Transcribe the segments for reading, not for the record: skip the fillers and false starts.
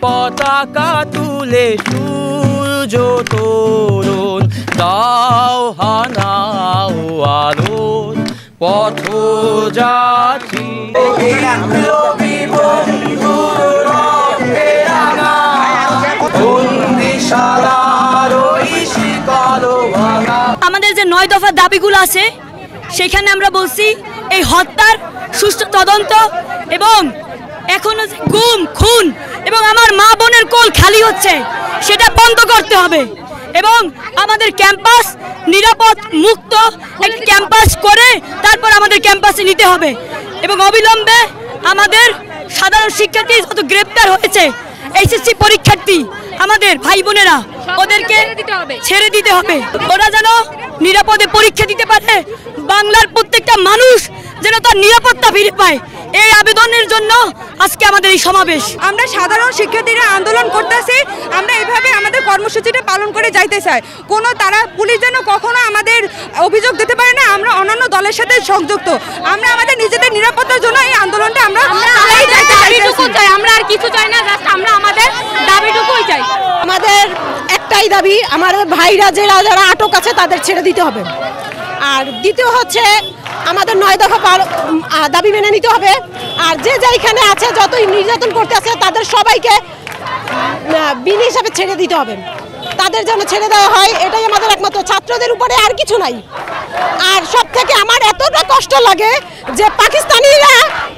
পতাকা তুলে সূর্য তরুণ দাও হানাও আলোর পথযাত্রী আমাদের যে 9 দফা দাবিগুলো আছে সেখানে আমরা বলছি এই হত্যার সুষ্ঠু তদন্ত এবং এখনো যে গুম খুন এবং আমার মা বোনের কোল খালি হচ্ছে সেটা বন্ধ করতে হবে এবং আমাদের ক্যাম্পাস নিরাপদ মুক্ত একটি ক্যাম্পাস করে তারপর আমাদের ক্যাম্পাসে নিতে হবে এবং অবিলম্বে আমাদের সাধারণ শিক্ষার্থী যত গ্রেপ্তার হয়েছে এইচএসসি পরীক্ষার্থী আমাদের ভাই বোনেরা ওদেরকে ছেড়ে দিতে হবে ওরা যেন নিরাপদে পরীক্ষা দিতে পারে বাংলার প্রত্যেকটা মানুষ যেন তার নিরাপত্তা ফিরে পায় এই আবেদনের জন্য আজকে আমাদের এই সমাবেশ আমরা সাধারণ শিক্ষার্থীরা আন্দোলন করতেছি আমরা এইভাবে আমাদের কর্মসূচিটা পালন করে যাইতে চাই কোনো তারা পুলিশ যেন কখনো আমাদের অভিযোগ দিতে পারে না আমরা অন্যান্য দলের সাথে সংযুক্ত আমরা আমাদের নিজেদের নিরাপত্তার জন্য এই আন্দোলনটা আমরা চাই আমরা আর কিছু চাই না জাস্ট আমরা আমাদের দাবিটুকুই চাই আমাদের একটাই দাবি আমার ভাইরা যারা আটক আছে তাদের ছেড়ে দিতে হবে আর দ্বিতীয় হচ্ছে আমাদের 9 দফা দাবি মেনে নিতে হবে আর যে যেখানে আছে যতই নির্যাতন করতে আছে তাদের সবাইকে বিনা হিসাবে ছেড়ে দিতে হবে তাদের যেন ছেড়ে দেওয়া হয় এটাই আমাদের একমাত্র ছাত্রদের উপরে আর কিছু নাই আর সব থেকে আমার এতটা কষ্ট লাগে যে পাকিস্তানিরা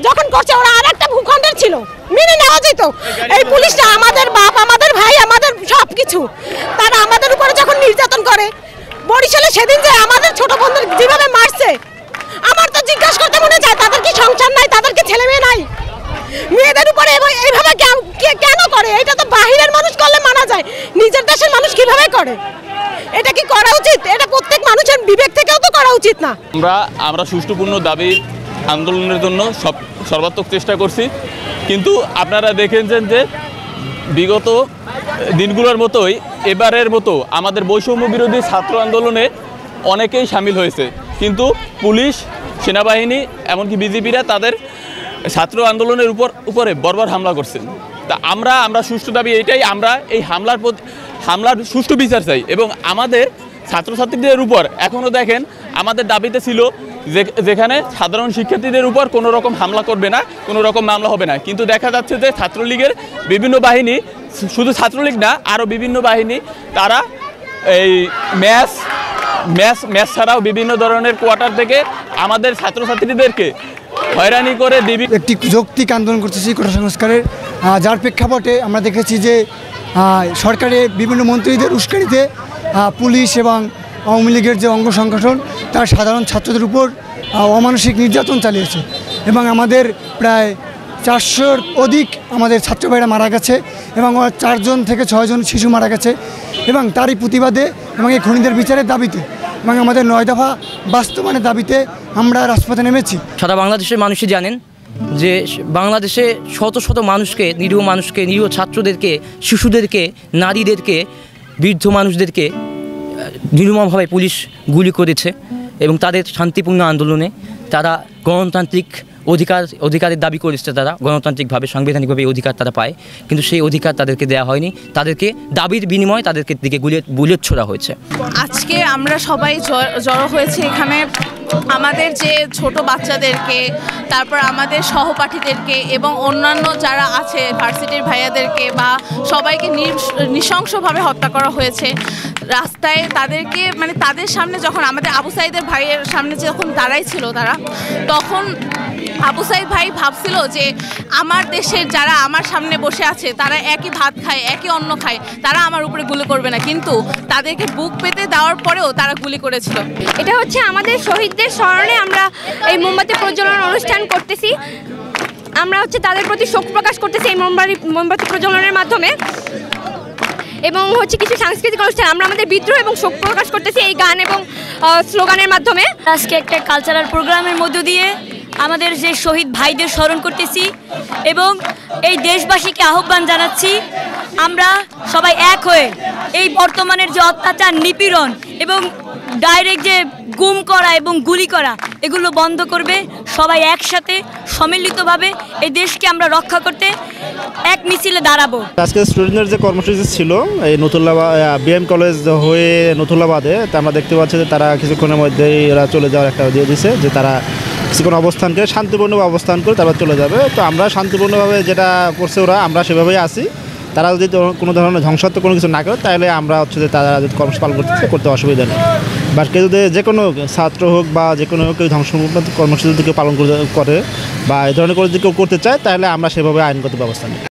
যখন করছে ওরা আর একটা ভূখণ্ডের ছিল মেনে নেওয়া যেত এই পুলিশটা আমাদের বাপ আমাদের ভাই আমাদের সব কিছু তারা আমাদের উপরে যখন নির্যাতন করে বরিশালে সেদিন যে আমাদের ছোট বোনদের যেভাবে মারছে আমার তো জিজ্ঞাসা করতে মনে চায় তাদের কি সংসার নাই তাদের কি ছেলে মেয়ে নাই মেয়েদের উপরে এইভাবে কেন করে এটা তো বাহিরের মানুষ করলে মানা যায় নিজের দেশের মানুষ কিভাবে করে এটা কি করা উচিত এটা প্রত্যেক মানুষের বিবেক থেকেও তো করা উচিত না আমরা সুষ্ঠুপূর্ণ দাবি আন্দোলনের জন্য সর্বাত্মক চেষ্টা করছি কিন্তু আপনারা দেখেছেন যে বিগত দিনগুলোর মতোই এবারের মতো আমাদের বৈষম্য বিরোধী ছাত্র আন্দোলনে অনেকেই সামিল হয়েছে কিন্তু পুলিশ সেনাবাহিনী এমনকি বিজেপিরা তাদের ছাত্র আন্দোলনের উপরে বর্বর হামলা করছেন তা আমরা সুষ্ঠু দাবি এইটাই আমরা এই হামলার সুষ্ঠু বিচার চাই এবং আমাদের ছাত্রছাত্রীদের উপর এখনও দেখেন আমাদের দাবিতে ছিল যেখানে সাধারণ শিক্ষার্থীদের উপর কোনো রকম হামলা করবে না কোনো রকম মামলা হবে না কিন্তু দেখা যাচ্ছে যে ছাত্রলীগের বিভিন্ন বাহিনী শুধু ছাত্রলীগ না আরও বিভিন্ন বাহিনী তারা এই ম্যাচ ছাড়াও বিভিন্ন ধরনের কোয়ার্টার থেকে আমাদের ছাত্রছাত্রীদেরকে হয়রানি করে একটি যৌক্তিক আন্দোলন করতেছি কোটা সংস্কারের যার প্রেক্ষাপটে আমরা দেখেছি যে সরকারের বিভিন্ন মন্ত্রীদের উস্কানিতে পুলিশ এবং আওয়ামী লীগের যে অঙ্গ সংগঠন তার সাধারণ ছাত্রদের উপর অমানসিক নির্যাতন চালিয়েছে এবং আমাদের প্রায় 400-র অধিক আমাদের ছাত্র ভাইরা মারা গেছে এবং 4 থেকে 6 জন শিশু মারা গেছে এবং তারই প্রতিবাদে এবং এই খুনিদের বিচারের দাবিতে এবং আমাদের 9 দফা বাস্তবায়নের দাবিতে আমরা রাজপথে নেমেছি। সারা বাংলাদেশের মানুষই জানেন যে বাংলাদেশে শত শত মানুষকে নিরীহ ছাত্রদেরকে শিশুদেরকে নারীদেরকে বৃদ্ধ মানুষদেরকে নির্মমভাবে পুলিশ গুলি করেছে এবং তাদের শান্তিপূর্ণ আন্দোলনে তারা গণতান্ত্রিক অধিকারের দাবি করেছে তারা গণতান্ত্রিকভাবে সাংবিধানিকভাবে অধিকার তারা পায় কিন্তু সেই অধিকার তাদেরকে দেওয়া হয়নি তাদেরকে দাবির বিনিময়ে তাদেরকে দিকে বুলেট ছোড়া হয়েছে। আজকে আমরা সবাই জড়ো হয়েছে এখানে আমাদের যে ছোট বাচ্চাদেরকে তারপর আমাদের সহপাঠীদেরকে এবং অন্যান্য যারা আছে ভার্সিটির ভাইয়াদেরকে বা সবাইকে নৃশংসভাবে হত্যা করা হয়েছে রাস্তায় তাদেরকে মানে তাদের সামনে যখন আমাদের আবু সাইদের ভাইয়ের সামনে যখন দাঁড়াই ছিল তারা তখন আবু সাইদ ভাই ভাবছিল যে আমার দেশের যারা আমার সামনে বসে আছে তারা একই ভাত খায় একই অন্ন খায় তারা আমার উপরে গুলি করবে না কিন্তু তাদেরকে বুক পেতে দেওয়ার পরেও তারা গুলি করেছিল। এটা হচ্ছে আমাদের শহীদদের স্মরণে আমরা এই মোমবাতি প্রজ্বলন অনুষ্ঠান করতেছি আমরা হচ্ছে তাদের প্রতি শোক প্রকাশ করতেছি এই মোমবাতি প্রজ্বলনের মাধ্যমে এবং হচ্ছে কিছু সাংস্কৃতিক অনুষ্ঠান আমরা আমাদের বিদ্রোহ এবং শোক প্রকাশ করতেছি এই গান এবং স্লোগানের মাধ্যমে। আজকে একটা কালচারাল প্রোগ্রামের মধ্য দিয়ে আমাদের যে শহীদ ভাইদের স্মরণ করতেছি এবং এই দেশবাসীকে আহ্বান জানাচ্ছি আমরা সবাই এক হয়ে এই বর্তমানের যে অত্যাচার নিপীড়ন এবং ডাইরেক্ট যে গুম করা এবং গুলি করা এগুলো বন্ধ করবে। সবাই একসাথে সম্মিলিতভাবে এই দেশকে আমরা রক্ষা করতে এক মিছিলে দাঁড়াবো। আজকে স্টুডেন্টদের যে কর্মসূচি ছিল এই নতুল্লাবাদ বিএম কলেজ হয়ে নতুল্লাবাদে, তা আমরা দেখতে পাচ্ছি যে তারা কিছুক্ষণের মধ্যেই এরা চলে যাওয়ার একটা দিয়ে দিছে যে তারা কিছুক্ষণ অবস্থান করে শান্তিপূর্ণভাবে অবস্থান করে তারপর চলে যাবে। তো আমরা শান্তিপূর্ণভাবে যেটা করছে ওরা, আমরা সেভাবেই আছি। তারা যদি কোনো ধরনের ধ্বংসাত্মক কোনো কিছু না করে তাহলে আমরা হচ্ছে যে তারা যদি কর্মসূচি পালন করতে অসুবিধা নেই। বা কেউ যদি যে কোনো ছাত্র হোক বা যে কোনো কেউ ধ্বংসাত্মক কর্মসূচি যদি কেউ পালন করে বা এই ধরনের করে যদি কেউ করতে চায় তাহলে আমরা সেভাবে আইনগত ব্যবস্থা নিই।